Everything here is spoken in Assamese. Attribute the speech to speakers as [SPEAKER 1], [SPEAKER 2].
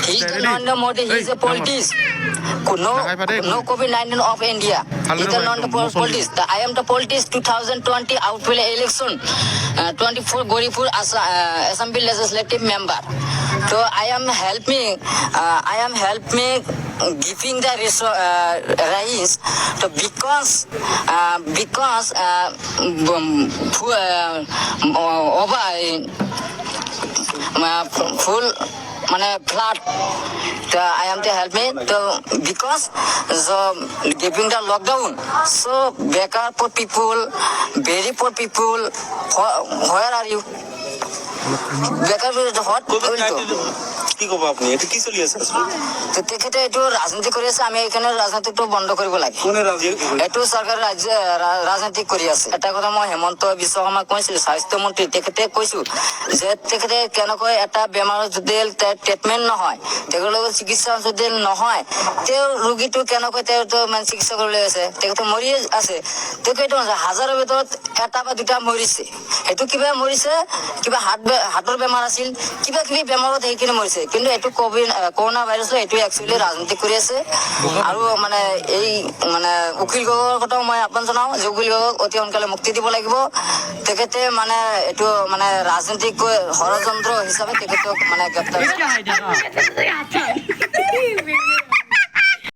[SPEAKER 1] He's the Narendra Modi. He's a politician. No COVID-19 of India. He's the non-politician. I am the politician 2020 outfield election. 24 Goripur Assembly legislative member. So I am helping. Giving the rise. So because full মানে ফ্লাড তো I am to help me তো because so giving the lockdown so বেকার poor people very poor people where are you বেকার হট
[SPEAKER 2] কি কব আপনি এটা কি চলি আছে
[SPEAKER 1] তো তেখেতে একটু রাজনীতি কৰি আছে আমি এখানে ৰাজনীতিটো বন্ধ কৰিব লাগে
[SPEAKER 2] কোনে ৰাজনীতি
[SPEAKER 1] এটো চৰকাৰ ৰাজনীতি কৰি আছে এটা কথা মই হেমন্ত বিশ্ব শৰ্মা কৈছিল স্বাস্থ্য মন্ত্ৰী তেখেতে কৈছো যে তেখেতে কেনেকৈ এটা বেমাৰৰ যদি ট্ৰিটমেন্ট নহয় তেখেতৰ চিকিৎসা যদি নহয় তেওঁ ৰোগীটো কেনেকৈ তেওঁ মানে চিকিৎসা কৰিবলৈ আছে তেখেতে মৰি আছে তেখেতে হাজাৰৰ ভিতৰত এটা বা দুটা মৰিছে এটো কিবা মৰিছে কিবা হাতৰ বেমাৰ আছিল কিবা কিবি বেমাৰত সেইখিনি মৰিছে কিন্তু এটো কৰোনা ভাইৰাছ এটো একচুয়ালি ৰাজনীতি কৰি আছে আৰু মানে এই মানে উকিল গগৈৰ কথা মই আপোনাক জনাও যে উকিল গগৈক অতি সোনকালে মুক্তি দিব লাগিব তেখেতে মানে এটো মানে ৰাজনীতিক ষড়যন্ত্ৰ হিচাপে তেখেতক মানে গ্ৰেপ্তাৰ